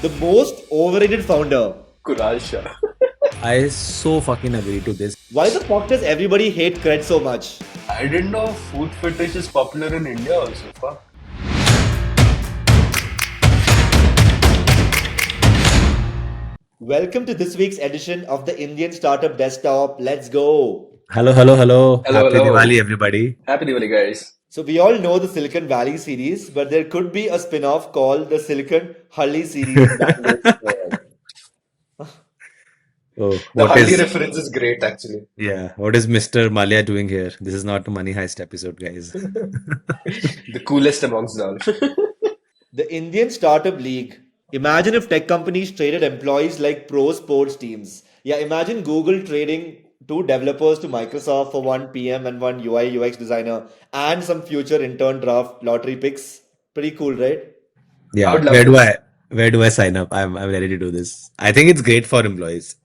The most overrated founder. Kunal Shah. I so fucking agree to this. Why the fuck does everybody hate cred so much? I didn't know food fetish is popular in India also. Fuck. Welcome to this week's edition of the Indian Startup Desktop. Let's go. Hello. Hello, Happy hello. Diwali, everybody. Happy Diwali, guys. So we all know the Silicon Valley series, but there could be a spin-off called the Silicon Hully series in Bangalore. Oh, The what Hardy is reference is great, actually. what is Mr. Malia doing here? This is not a Money Heist episode, guys. The coolest amongst all. The Indian Startup League. Imagine if tech companies traded employees like pro sports teams. Yeah, imagine Google trading two developers to Microsoft for one PM and one UI UX designer and some future intern draft lottery picks. Pretty cool, right? I Yeah, would love this. where do I sign up? I'm ready to do this. I think it's great for employees.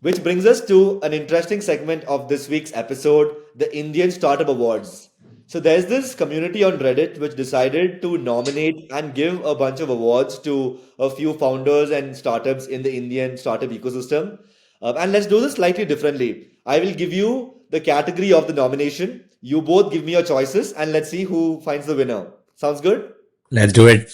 Which brings us to an interesting segment of this week's episode, the Indian Startup Awards. So there's this community on Reddit which decided to nominate and give a bunch of awards to a few founders and startups in the Indian startup ecosystem. And let's do this slightly differently. I will give you the category of the nomination. You both give me your choices and let's see who finds the winner. Sounds good? Let's do it.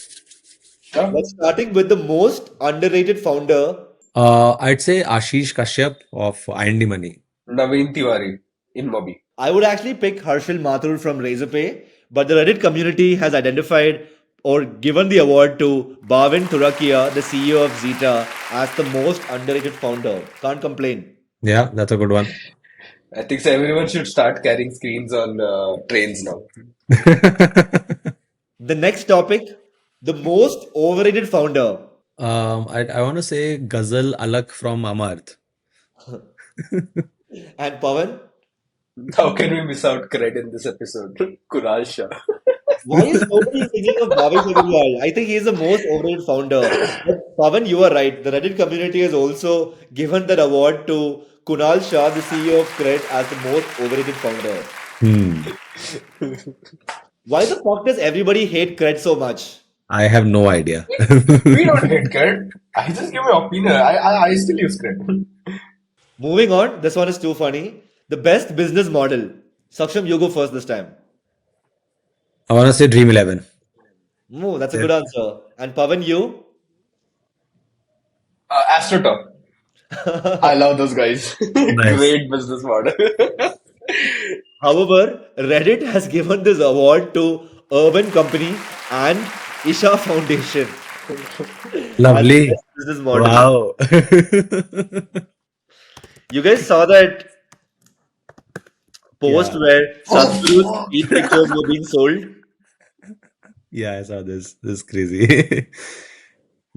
Yeah. Let's starting with the most underrated founder. I'd say Ashish Kashyap of IND Money. Naveen Tiwari in Mobby. I would actually pick Harshil Mathur from Razorpay, but the Reddit community has identified or given the award to Bhavin Turakia, the CEO of Zeta, as the most underrated founder. Can't complain. Yeah, that's a good one. I think so everyone should start carrying screens on trains now. The next topic, the most overrated founder. I want to say Ghazal Alak from Amarth. And Pavan, How can we miss out cred in this episode? Kunal Shah. why is nobody thinking of Bhavin Turakia? I think he is the most overrated founder. But Pavan, you are right. The Reddit community has also given that award to Kunal Shah, the CEO of Cred, as the most overrated founder. Hmm. Why the fuck does everybody hate cred so much? I have no idea. We don't hate cred. I just give my opinion. I still use cred. Moving on, this one is too funny. The best business model. Saksham, you go first this time. I want to say Dream 11. Oh, that's a Yeah. good answer. And Pavan, you? AstroTurf. I love those guys. Nice. Great business model. However, Reddit has given this award to Urban Company and Isha Foundation as the Lovely. best business model. Wow. You guys saw that post Yeah. where Sadhguru's feet pictures were being sold? Yeah, I saw this. This is crazy.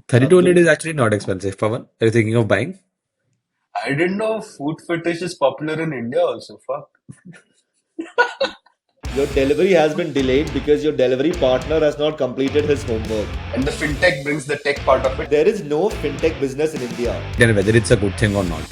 3200 Absolutely. is actually not expensive, Pawan. Are you thinking of buying? I didn't know food fetish is popular in India also. Fuck. Your delivery has been delayed because your delivery partner has not completed his homework. And the fintech brings the tech part of it. There is no fintech business in India. Then whether it's a good thing or not.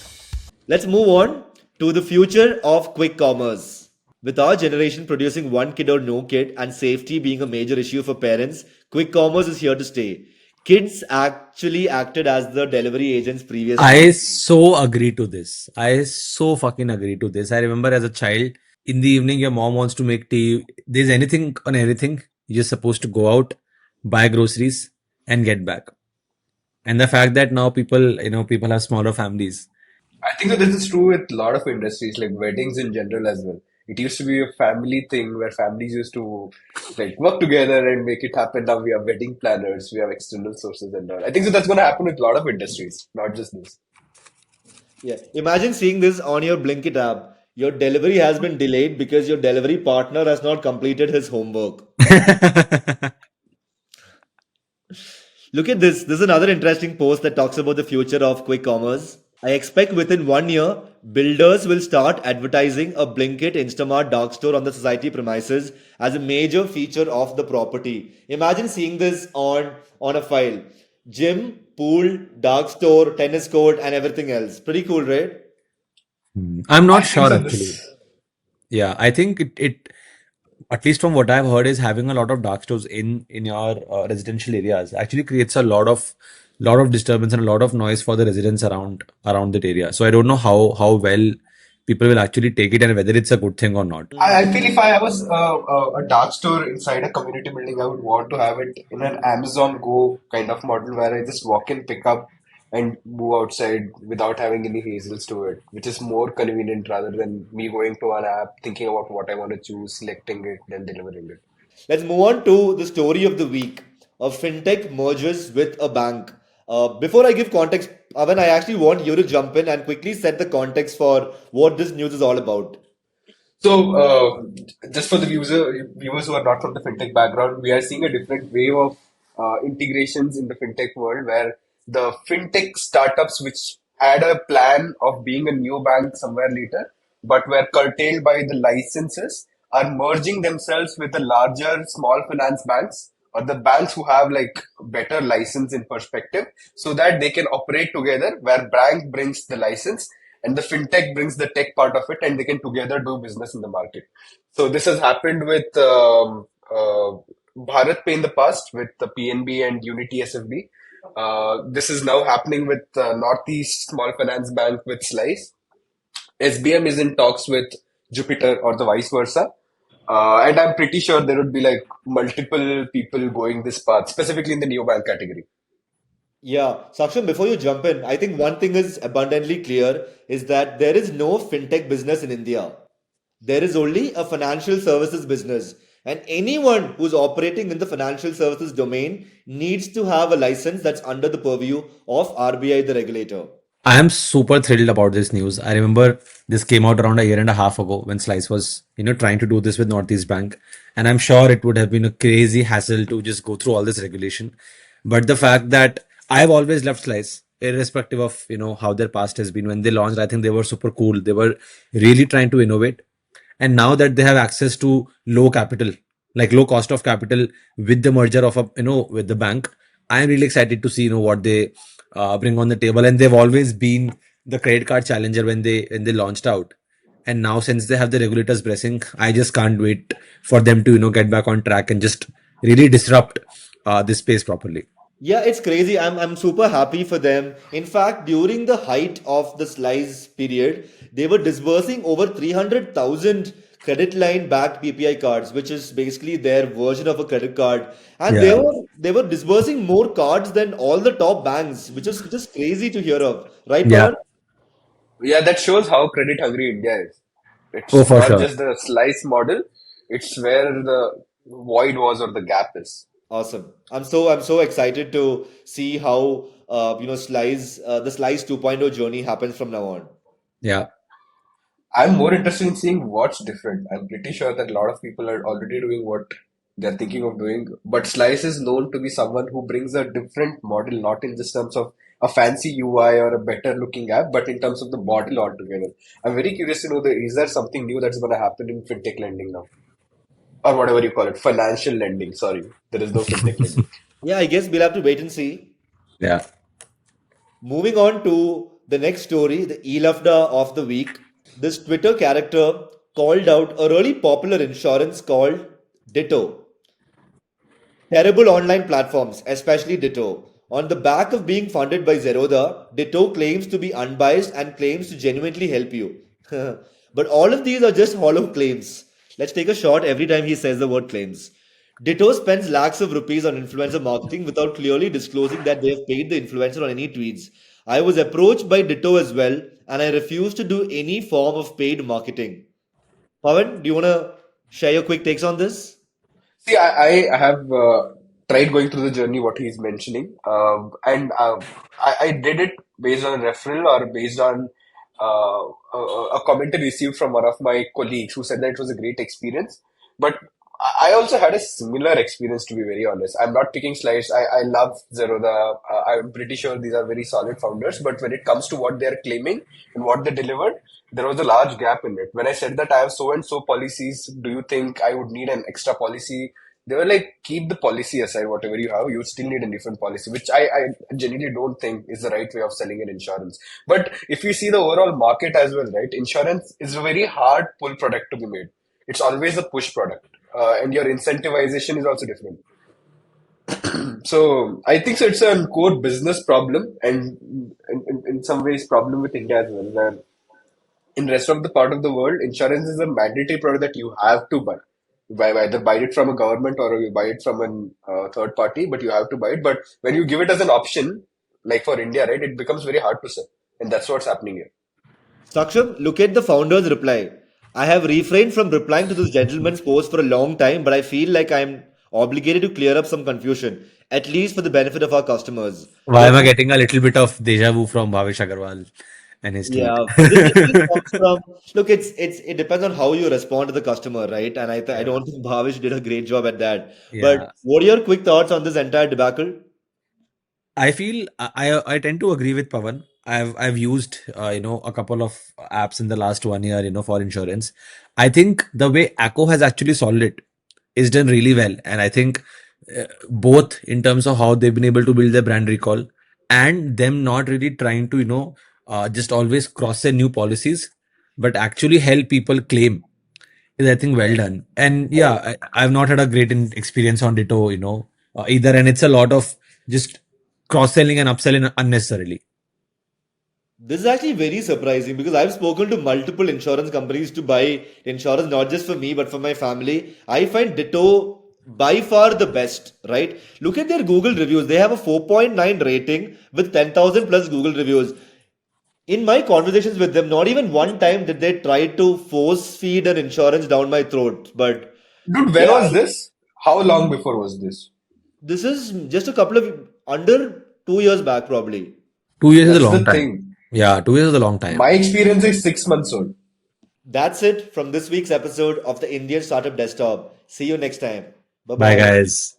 Let's move on to the future of quick commerce. With our generation producing one kid or no kid and safety being a major issue for parents, quick commerce is here to stay. Kids actually acted as the delivery agents previously. I so agree to this. I so fucking agree to this. I remember as a child, in the evening, your mom wants to make tea. There's anything on anything. You're supposed to go out, buy groceries, and get back. And the fact that now people have smaller families. I think that this is true with a lot of industries, like weddings in general as well. It used to be a family thing where families used to like work together and make it happen. Now we have wedding planners, we have external sources and all. I think so that's going to happen with a lot of industries, not just this. Yeah. Imagine seeing this on your Blinkit app. Your delivery has been delayed because your delivery partner has not completed his homework. Look at this. This is another interesting post that talks about the future of quick commerce. I expect within 1 year, builders will start advertising a Blinkit Instamart dark store on the society premises as a major feature of the property. Imagine seeing this on a file. Gym, pool, dark store, tennis court, and everything else. Pretty cool, right? I'm not I think sure so. actually. Yeah, I think it at least from what I've heard is having a lot of dark stores in your residential areas actually creates a lot of lot of disturbance and a lot of noise for the residents around that area. So I don't know how well people will actually take it and whether it's a good thing or not. I feel if I was a dark store inside a community building, I would want to have it in an Amazon Go kind of model where I just walk in, pick up, and move outside without having any hassles to it, which is more convenient rather than me going to an app, thinking about what I want to choose, selecting it, then delivering it. Let's move on to the story of the week. A fintech merges with a bank. Before I give context, Avan, I actually want you to jump in and quickly set the context for what this news is all about. So, just for the viewers who are not from the fintech background, we are seeing a different wave of integrations in the fintech world where the fintech startups, which had a plan of being a new bank somewhere later, but were curtailed by the licenses, are merging themselves with the larger small finance banks or the banks who have like better license in perspective so that they can operate together where bank brings the license and the fintech brings the tech part of it and they can together do business in the market. So this has happened with Bharat Pay in the past with the PNB and Unity SFB. This is now happening with Northeast Small Finance Bank with Slice. SBM is in talks with Jupiter or the vice versa. And I'm pretty sure there would be like multiple people going this path, specifically in the neobank category. Yeah, Saksham, before you jump in, I think one thing is abundantly clear is that there is no fintech business in India. There is only a financial services business. And anyone who's operating in the financial services domain needs to have a license that's under the purview of RBI, the regulator. I am super thrilled about this news. I remember this came out around a year and a half ago when Slice was, trying to do this with Northeast Bank. And I'm sure it would have been a crazy hassle to just go through all this regulation. But the fact that I've always loved Slice, irrespective of, how their past has been. When they launched, I think they were super cool. They were really trying to innovate. And now that they have access to low capital, like low cost of capital with the merger of with the bank, I am really excited to see what they bring on the table. And they've always been the credit card challenger when they launched out. And now since they have the regulators pressing, I just can't wait for them to get back on track and just really disrupt this space properly. Yeah, it's crazy. I'm super happy for them. In fact, during the height of the slice period, they were disbursing over 300,000 credit line backed PPI cards, which is basically their version of a credit card. And they Yeah. were disbursing more cards than all the top banks, which is just crazy to hear of. Right, Yeah. Pawan? Yeah, that shows how credit hungry India is. Oh, It's for not sure. just the slice model, it's where the void was or the gap is. Awesome. I'm so excited to see how the Slice 2.0 journey happens from now on. Yeah. I'm more interested in seeing what's different. I'm pretty sure that a lot of people are already doing what they're thinking of doing, but Slice is known to be someone who brings a different model, not in just terms of a fancy UI or a better looking app, but in terms of the model altogether. I'm very curious to know that is there something new that's going to happen in fintech lending now, or whatever you call it, financial lending. Sorry, there is no fintech lending. Yeah, I guess we'll have to wait and see. Yeah. Moving on to the next story, the elafda of the week. This Twitter character called out a really popular insurance called Ditto. Terrible online platforms, especially Ditto. On the back of being funded by Zerodha, Ditto claims to be unbiased and claims to genuinely help you. But all of these are just hollow claims. Let's take a shot every time he says the word claims. Ditto spends lakhs of rupees on influencer marketing without clearly disclosing that they have paid the influencer on any tweets. I was approached by Ditto as well, and I refuse to do any form of paid marketing. Pawan, do you want to share your quick takes on this? See, I have tried going through the journey what he's mentioning, and I did it based on a referral or based on a comment I received from one of my colleagues who said that it was a great experience. But I also had a similar experience, to be very honest. I'm not picking slides. I love Zerodha. I'm pretty sure these are very solid founders. But when it comes to what they're claiming and what they delivered, there was a large gap in it. When I said that I have so and so policies, do you think I would need an extra policy? They were like, keep the policy aside, whatever you have, you still need a different policy, which I genuinely don't think is the right way of selling an insurance. But if you see the overall market as well, right, insurance is a very hard pull product to be made. It's always a push product, and your incentivization is also different. So I think so. It's a core business problem, and in some ways, problem with India as well. Where in rest of the part of the world, insurance is a mandatory product that you have to buy. Either buy it from a government or you buy it from a third party, but you have to buy it. But when you give it as an option, like for India, right, it becomes very hard to sell, and that's what's happening here. Saksham, look at the founder's reply. I have refrained from replying to this gentleman's post for a long time, but I feel like I'm obligated to clear up some confusion, at least for the benefit of our customers. Why am Let's I just, getting a little bit of deja vu from Bhavesh Agarwal and his tweet? yeah, this comes from, look, it depends on how you respond to the customer, right? And I Yeah. don't think Bhavish did a great job at that. But Yeah. what are your quick thoughts on this entire debacle? I feel I tend to agree with Pavan. I've used a couple of apps in the last 1 year for insurance. I think the way Acco has actually solved it is done really well, and I think both in terms of how they've been able to build their brand recall and them not really trying to just always cross their new policies, but actually help people claim is I think well done. And yeah, I've not had a great experience on Ditto, either. And it's a lot of just cross selling and upselling unnecessarily. This is actually very surprising because I've spoken to multiple insurance companies to buy insurance, not just for me, but for my family. I find Ditto by far the best, right? Look at their Google reviews. They have a 4.9 rating with 10,000 plus Google reviews. In my conversations with them, not even one time did they try to force feed an insurance down my throat. But Dude, when yeah, was this? How long before was this? this is just a couple of under 2 years back, probably. 2 years is a That's long the time. thing. Yeah, 2 years is a long My time. experience is 6 months old. That's it from this week's episode of the Indian Startup Desktop. See you next time. Bye Bye, bye. guys.